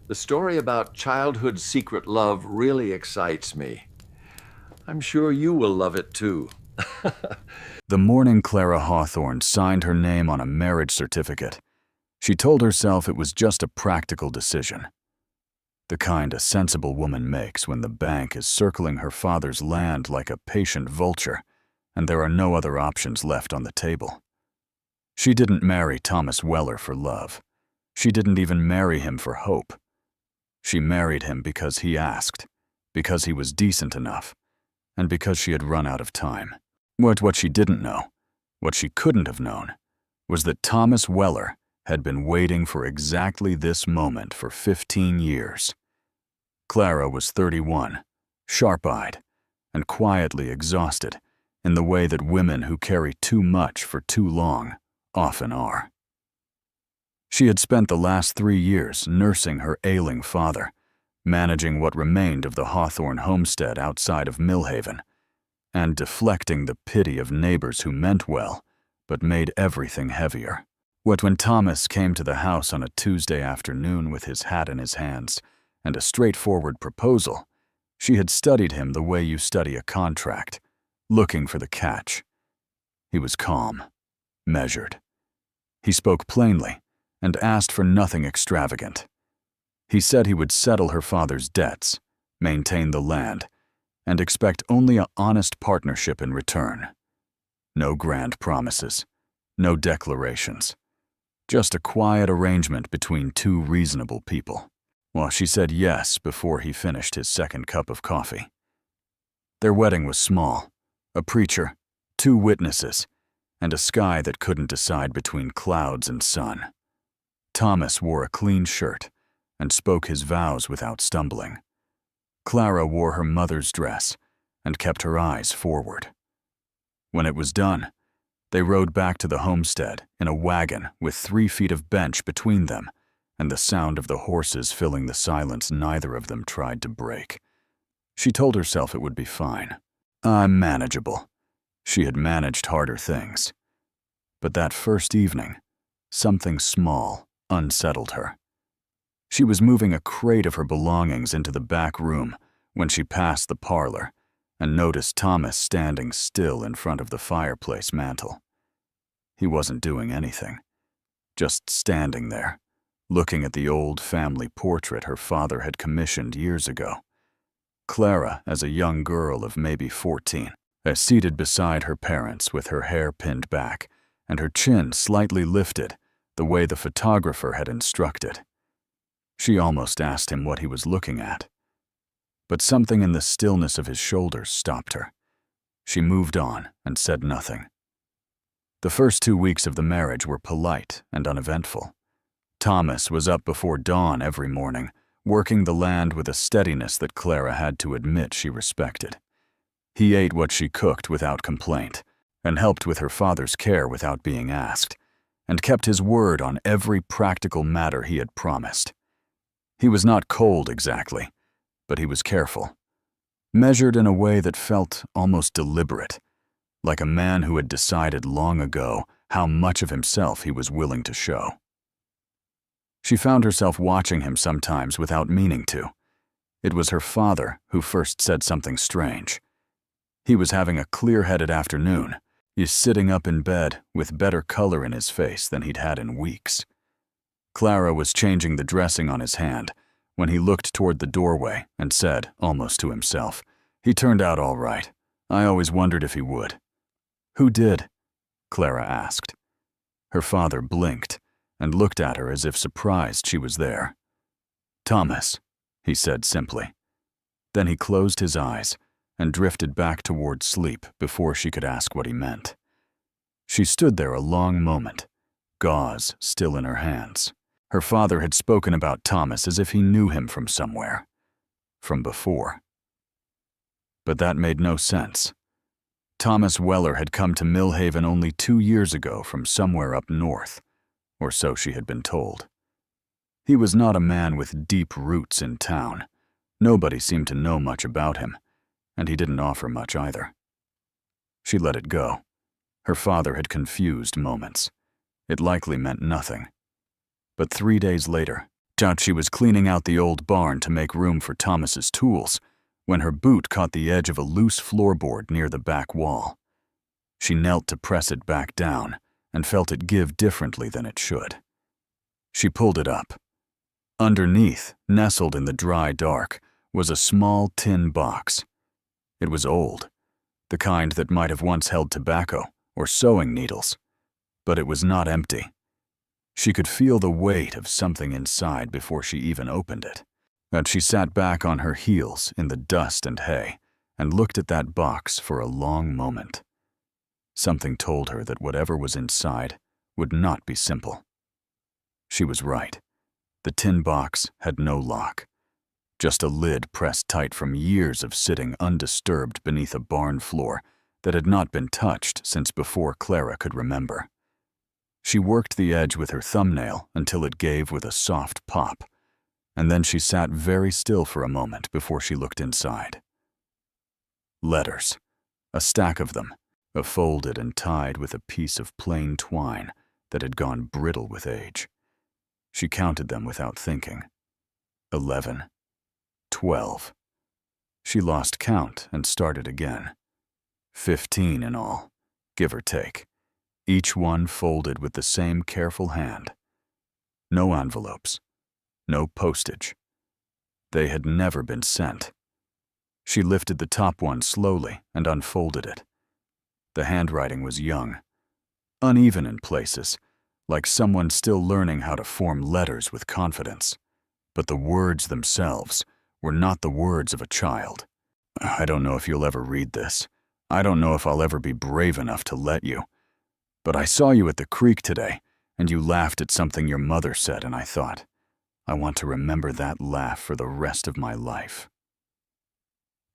The story about childhood's secret love really excites me. I'm sure you will love it too. The morning Clara Hawthorne signed her name on a marriage certificate, she told herself it was just a practical decision. The kind a sensible woman makes when the bank is circling her father's land like a patient vulture, and there are no other options left on the table. She didn't marry Thomas Weller for love. She didn't even marry him for hope. She married him because he asked, because he was decent enough, and because she had run out of time. What she didn't know, what she couldn't have known, was that Thomas Weller had been waiting for exactly this moment for 15 years. Clara was 31, sharp-eyed, and quietly exhausted in the way that women who carry too much for too long often are. She had spent the last 3 years nursing her ailing father, managing what remained of the Hawthorne homestead outside of Millhaven, and deflecting the pity of neighbors who meant well, but made everything heavier. When Thomas came to the house on a Tuesday afternoon with his hat in his hands and a straightforward proposal, she had studied him the way you study a contract, looking for the catch. He was calm, measured. He spoke plainly and asked for nothing extravagant. He said he would settle her father's debts, maintain the land, and expect only an honest partnership in return. No grand promises, no declarations. Just a quiet arrangement between two reasonable people. Well, she said yes before he finished his second cup of coffee. Their wedding was small, a preacher, 2 witnesses, and a sky that couldn't decide between clouds and sun. Thomas wore a clean shirt and spoke his vows without stumbling. Clara wore her mother's dress and kept her eyes forward. When it was done, they rode back to the homestead in a wagon with 3 feet of bench between them and the sound of the horses filling the silence neither of them tried to break. She told herself it would be fine. I'm manageable. She had managed harder things. But that first evening, something small unsettled her. She was moving a crate of her belongings into the back room when she passed the parlor and noticed Thomas standing still in front of the fireplace mantel. He wasn't doing anything, just standing there, looking at the old family portrait her father had commissioned years ago. Clara, as a young girl of maybe 14, seated beside her parents with her hair pinned back and her chin slightly lifted the way the photographer had instructed. She almost asked him what he was looking at. But something in the stillness of his shoulders stopped her. She moved on and said nothing. The first 2 weeks of the marriage were polite and uneventful. Thomas was up before dawn every morning, working the land with a steadiness that Clara had to admit she respected. He ate what she cooked without complaint, and helped with her father's care without being asked, and kept his word on every practical matter he had promised. He was not cold exactly, but he was careful, measured in a way that felt almost deliberate, like a man who had decided long ago how much of himself he was willing to show. She found herself watching him sometimes without meaning to. It was her father who first said something strange. He was having a clear-headed afternoon. He's sitting up in bed with better color in his face than he'd had in weeks. Clara was changing the dressing on his hand when he looked toward the doorway and said, almost to himself, "He turned out all right. I always wondered if he would." "Who did?" Clara asked. Her father blinked and looked at her as if surprised she was there. "Thomas," he said simply. Then he closed his eyes and drifted back toward sleep before she could ask what he meant. She stood there a long moment, gauze still in her hands. Her father had spoken about Thomas as if he knew him from somewhere, from before. But that made no sense. Thomas Weller had come to Millhaven only 2 years ago from somewhere up north, or so she had been told. He was not a man with deep roots in town. Nobody seemed to know much about him, and he didn't offer much either. She let it go. Her father had confused moments. It likely meant nothing. But 3 days later, She was cleaning out the old barn to make room for Thomas's tools when her boot caught the edge of a loose floorboard near the back wall. She knelt to press it back down and felt it give differently than it should. She pulled it up. Underneath, nestled in the dry dark, was a small tin box. It was old, the kind that might have once held tobacco or sewing needles, but it was not empty. She could feel the weight of something inside before she even opened it. And she sat back on her heels in the dust and hay and looked at that box for a long moment. Something told her that whatever was inside would not be simple. She was right. The tin box had no lock, just a lid pressed tight from years of sitting undisturbed beneath a barn floor that had not been touched since before Clara could remember. She worked the edge with her thumbnail until it gave with a soft pop, and then she sat very still for a moment before she looked inside. Letters, a stack of them, folded and tied with a piece of plain twine that had gone brittle with age. She counted them without thinking. 11, 12. She lost count and started again. 15 in all, give or take. Each one folded with the same careful hand. No envelopes, no postage. They had never been sent. She lifted the top one slowly and unfolded it. The handwriting was young, uneven in places, like someone still learning how to form letters with confidence. But the words themselves were not the words of a child. I don't know if you'll ever read this. I don't know if I'll ever be brave enough to let you. But I saw you at the creek today, and you laughed at something your mother said, and I thought, I want to remember that laugh for the rest of my life.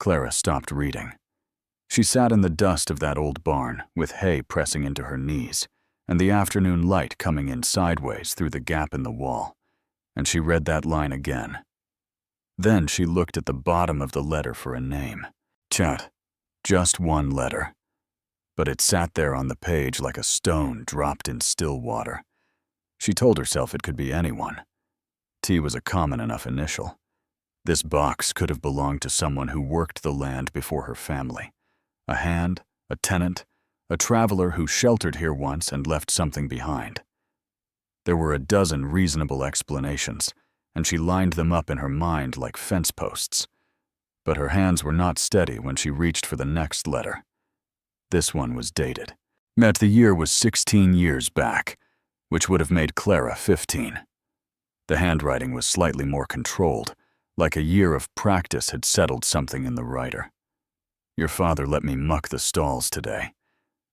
Clara stopped reading. She sat in the dust of that old barn, with hay pressing into her knees, and the afternoon light coming in sideways through the gap in the wall, and she read that line again. Then she looked at the bottom of the letter for a name. Just one letter. But it sat there on the page like a stone dropped in still water. She told herself it could be anyone. T was a common enough initial. This box could have belonged to someone who worked the land before her family. A hand, a tenant, a traveler who sheltered here once and left something behind. There were a dozen reasonable explanations, and she lined them up in her mind like fence posts. But her hands were not steady when she reached for the next letter. This one was dated. The year was 16 years back, which would have made Clara 15. The handwriting was slightly more controlled, like a year of practice had settled something in the writer. Your father let me muck the stalls today.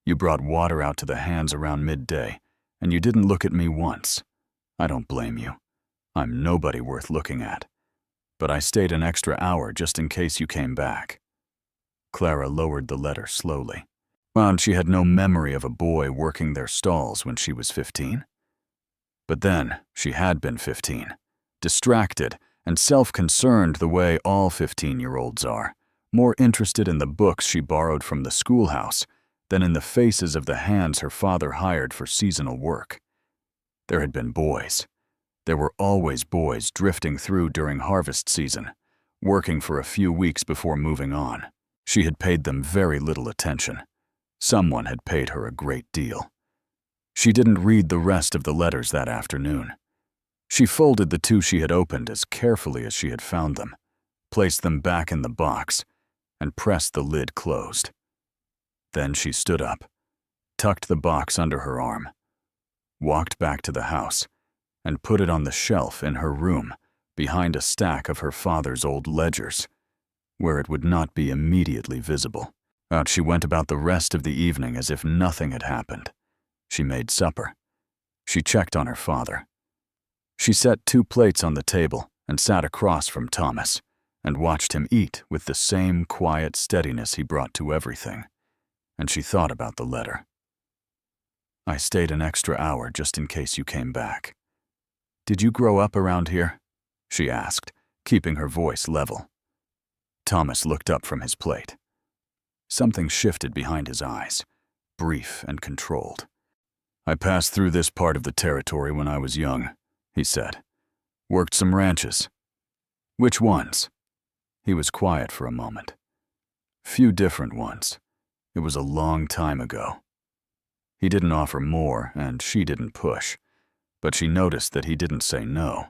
You brought water out to the hands around midday, and you didn't look at me once. I don't blame you. I'm nobody worth looking at. But I stayed an extra hour just in case you came back. Clara lowered the letter slowly. Found she had no memory of a boy working their stalls when she was 15. But then she had been 15, distracted and self-concerned the way all 15-year-olds are, more interested in the books she borrowed from the schoolhouse than in the faces of the hands her father hired for seasonal work. There had been boys. There were always boys drifting through during harvest season, working for a few weeks before moving on. She had paid them very little attention. Someone had paid her a great deal. She didn't read the rest of the letters that afternoon. She folded the two she had opened as carefully as she had found them, placed them back in the box, and pressed the lid closed. Then she stood up, tucked the box under her arm, walked back to the house, and put it on the shelf in her room behind a stack of her father's old ledgers, where it would not be immediately visible. Out she went about the rest of the evening as if nothing had happened. She made supper. She checked on her father. She set 2 plates on the table and sat across from Thomas and watched him eat with the same quiet steadiness he brought to everything. And she thought about the letter. I stayed an extra hour just in case you came back. Did you grow up around here? She asked, keeping her voice level. Thomas looked up from his plate. Something shifted behind his eyes, brief and controlled. I passed through this part of the territory when I was young, he said. Worked some ranches. Which ones? He was quiet for a moment. Few different ones. It was a long time ago. He didn't offer more, and she didn't push, but she noticed that he didn't say no.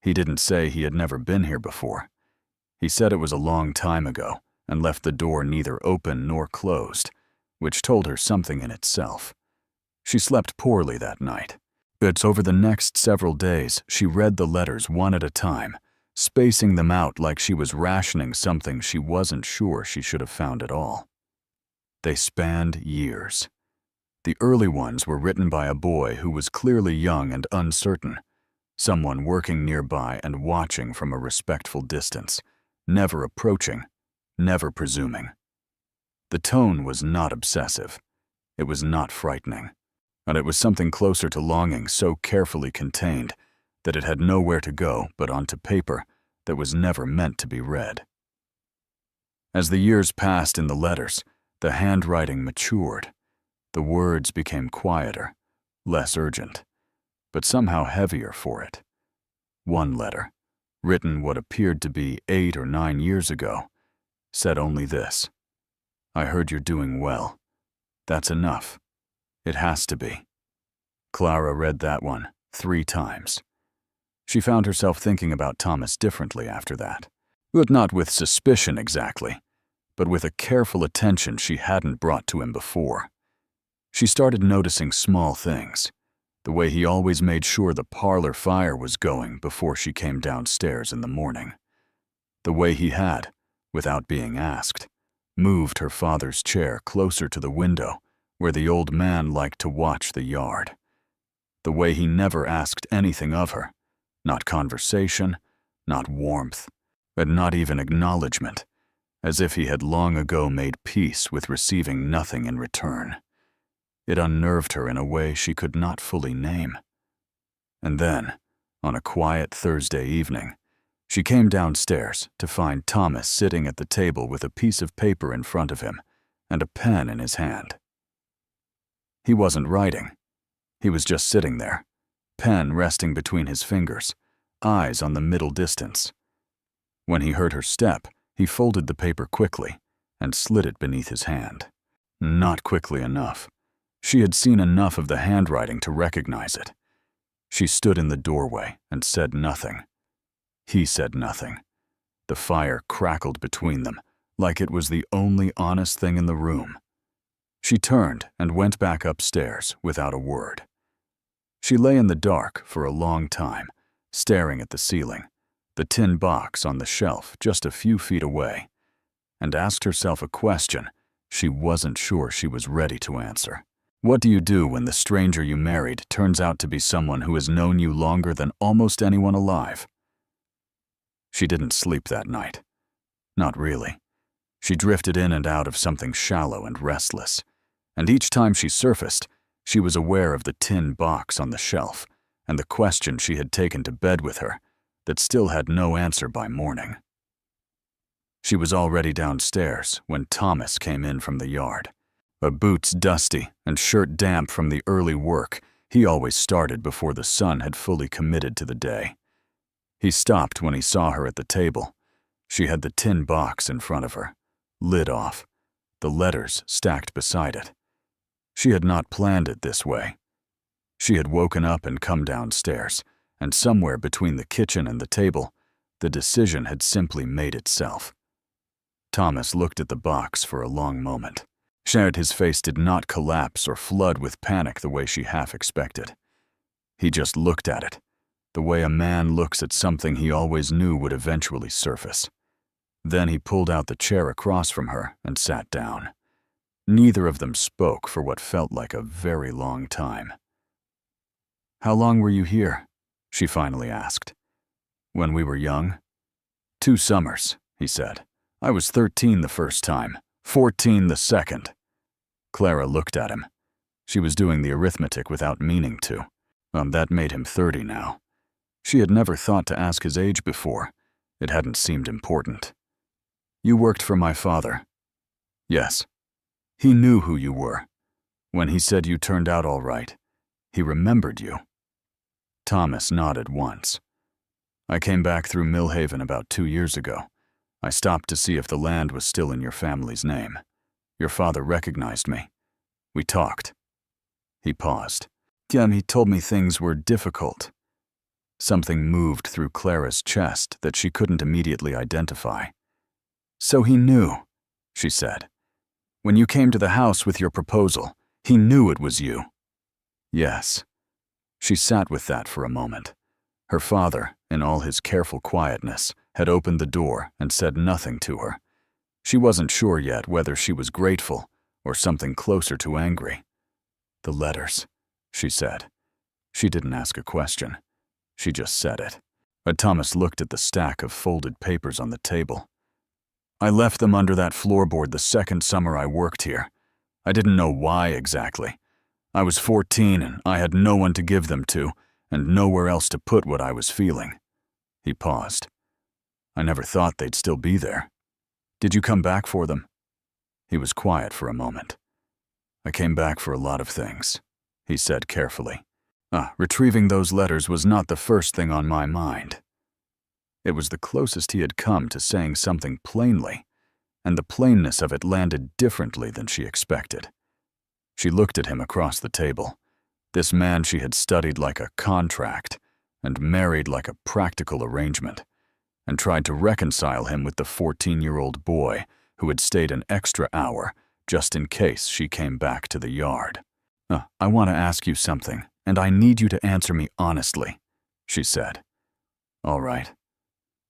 He didn't say he had never been here before. He said it was a long time ago and left the door neither open nor closed, which told her something in itself. She slept poorly that night. But over the next several days, she read the letters one at a time, spacing them out like she was rationing something she wasn't sure she should have found at all. They spanned years. The early ones were written by a boy who was clearly young and uncertain, someone working nearby and watching from a respectful distance, never approaching, never presuming. The tone was not obsessive. It was not frightening. And it was something closer to longing so carefully contained that it had nowhere to go but onto paper that was never meant to be read. As the years passed in the letters, the handwriting matured. The words became quieter, less urgent, but somehow heavier for it. One letter, written what appeared to be 8 or 9 years ago, said only this: "I heard you're doing well. That's enough. It has to be." Clara read that one 3 times. She found herself thinking about Thomas differently after that, but not with suspicion exactly, but with a careful attention she hadn't brought to him before. She started noticing small things, the way he always made sure the parlor fire was going before she came downstairs in the morning, the way he had, without being asked, moved her father's chair closer to the window where the old man liked to watch the yard, the way he never asked anything of her, not conversation, not warmth, and not even acknowledgement, as if he had long ago made peace with receiving nothing in return. It unnerved her in a way she could not fully name. And then, on a quiet Thursday evening, she came downstairs to find Thomas sitting at the table with a piece of paper in front of him and a pen in his hand. He wasn't writing. He was just sitting there, pen resting between his fingers, eyes on the middle distance. When he heard her step, he folded the paper quickly and slid it beneath his hand. Not quickly enough. She had seen enough of the handwriting to recognize it. She stood in the doorway and said nothing. He said nothing. The fire crackled between them, like it was the only honest thing in the room. She turned and went back upstairs without a word. She lay in the dark for a long time, staring at the ceiling, the tin box on the shelf just a few feet away, and asked herself a question she wasn't sure she was ready to answer. What do you do when the stranger you married turns out to be someone who has known you longer than almost anyone alive? She didn't sleep that night. Not really. She drifted in and out of something shallow and restless, and each time she surfaced, she was aware of the tin box on the shelf and the question she had taken to bed with her that still had no answer by morning. She was already downstairs when Thomas came in from the yard. Boots dusty and shirt damp from the early work he always started before the sun had fully committed to the day. He stopped when he saw her at the table. She had the tin box in front of her, lid off, the letters stacked beside it. She had not planned it this way. She had woken up and come downstairs, and somewhere between the kitchen and the table, the decision had simply made itself. Thomas looked at the box for a long moment. His face did not collapse or flood with panic the way she half expected. He just looked at it, the way a man looks at something he always knew would eventually surface. Then he pulled out the chair across from her and sat down. Neither of them spoke for what felt like a very long time. "How long were you here?" she finally asked. "When we were young?" "2 summers," he said. "I was 13 the first time, 14 the second." Clara looked at him. She was doing the arithmetic without meaning to. That made him 30 now. She had never thought to ask his age before. It hadn't seemed important. "You worked for my father." "Yes." "He knew who you were. When he said you turned out all right, he remembered you." Thomas nodded once. I came back through Millhaven about 2 years ago. I stopped to see if the land was still in your family's name. Your father recognized me. We talked." He paused. "Yeah, he told me things were difficult." Something moved through Clara's chest that she couldn't immediately identify. "So he knew," she said. "When you came to the house with your proposal, he knew it was you." "Yes." She sat with that for a moment. Her father, in all his careful quietness, had opened the door and said nothing to her. She wasn't sure yet whether she was grateful or something closer to angry. "The letters," she said. She didn't ask a question. She just said it. Thomas looked at the stack of folded papers on the table. "I left them under that floorboard the second summer I worked here. I didn't know why exactly. I was 14 and I had no one to give them to and nowhere else to put what I was feeling." He paused. "I never thought they'd still be there. Did you come back for them?" He was quiet for a moment. "I came back for a lot of things," he said carefully. Retrieving those letters was not the first thing on my mind." It was the closest he had come to saying something plainly, and the plainness of it landed differently than she expected. She looked at him across the table, this man she had studied like a contract and married like a practical arrangement, and tried to reconcile him with the 14-year-old boy who had stayed an extra hour just in case she came back to the yard. "I want to ask you something, and I need you to answer me honestly," she said. "All right.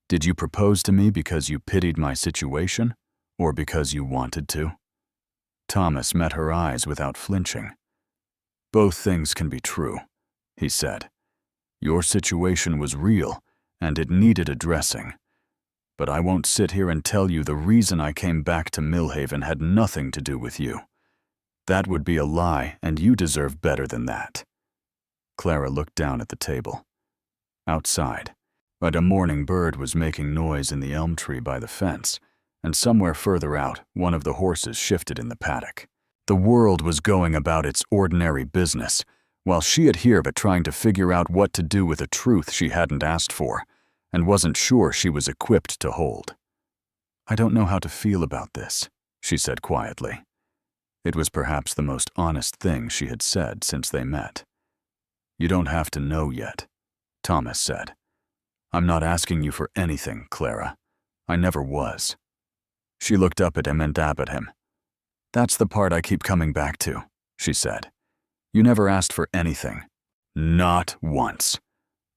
Did you propose to me because you pitied my situation, or because you wanted to?" Thomas met her eyes without flinching. "Both things can be true," he said. "Your situation was real, and it needed addressing. But I won't sit here and tell you the reason I came back to Millhaven had nothing to do with you. That would be a lie, and you deserve better than that." Clara looked down at the table. Outside, a morning bird was making noise in the elm tree by the fence, and somewhere further out, one of the horses shifted in the paddock. The world was going about its ordinary business, while she had here but trying to figure out what to do with a truth she hadn't asked for, and wasn't sure she was equipped to hold. "I don't know how to feel about this," she said quietly. It was perhaps the most honest thing she had said since they met. "You don't have to know yet," Thomas said. "I'm not asking you for anything, Clara. I never was." She looked up at him and dabbed at him. "That's the part I keep coming back to," she said. "You never asked for anything. Not once.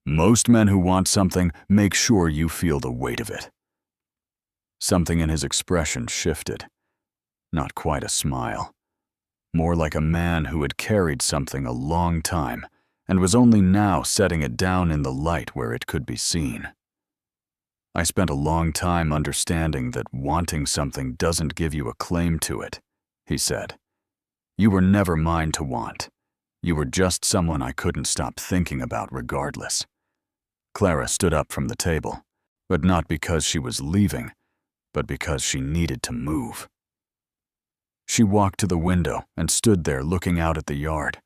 Most men who want something make sure you feel the weight of it." Something in his expression shifted. Not quite a smile. More like a man who had carried something a long time and was only now setting it down in the light where it could be seen. "I spent a long time understanding that wanting something doesn't give you a claim to it," he said. "You were never mine to want. You were just someone I couldn't stop thinking about regardless." Clara stood up from the table, but not because she was leaving, but because she needed to move. She walked to the window and stood there looking out at the yard,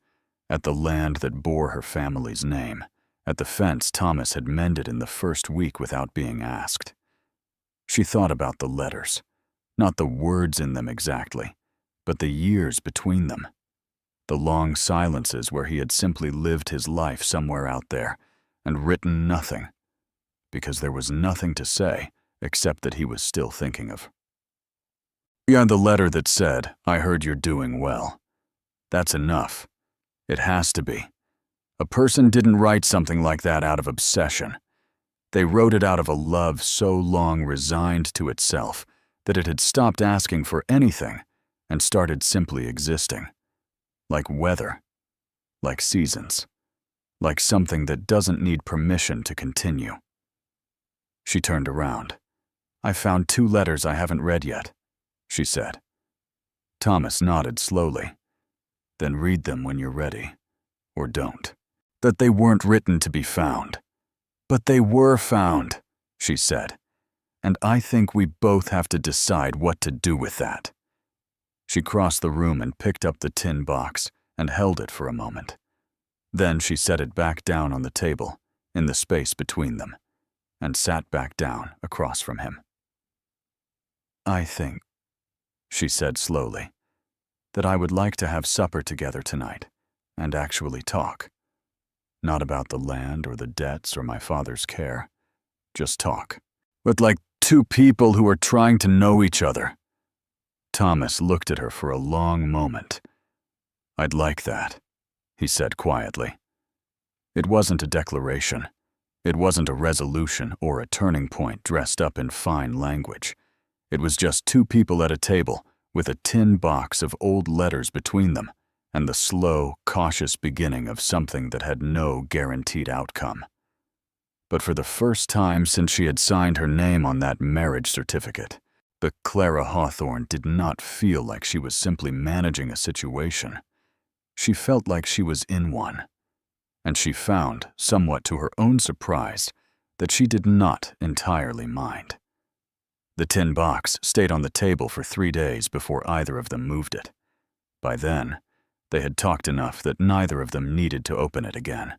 at the land that bore her family's name, at the fence Thomas had mended in the first week without being asked. She thought about the letters, not the words in them exactly, but the years between them. The long silences where he had simply lived his life somewhere out there and written nothing, because there was nothing to say except that he was still thinking of. "Yeah, the letter that said, 'I heard you're doing well.' That's enough. It has to be. A person didn't write something like that out of obsession. They wrote it out of a love so long resigned to itself that it had stopped asking for anything and started simply existing. Like weather, like seasons, like something that doesn't need permission to continue." She turned around. "I found 2 letters I haven't read yet," she said. Thomas nodded slowly. "Then read them when you're ready. Or don't." "That they weren't written to be found." "But they were found," she said. "And I think we both have to decide what to do with that." She crossed the room and picked up the tin box and held it for a moment. Then she set it back down on the table, in the space between them. and sat back down across from him. "I think," she said slowly, "that I would like to have supper together tonight and actually talk. Not about the land or the debts or my father's care. Just talk. But like two people who are trying to know each other." Thomas looked at her for a long moment. "I'd like that," he said quietly. It wasn't a declaration. It wasn't a resolution or a turning point dressed up in fine language. It was just two people at a table with a tin box of old letters between them and the slow, cautious beginning of something that had no guaranteed outcome. But for the first time since she had signed her name on that marriage certificate, the Clara Hawthorne did not feel like she was simply managing a situation. She felt like she was in one. And she found, somewhat to her own surprise, that she did not entirely mind. The tin box stayed on the table for 3 days before either of them moved it. By then, they had talked enough that neither of them needed to open it again.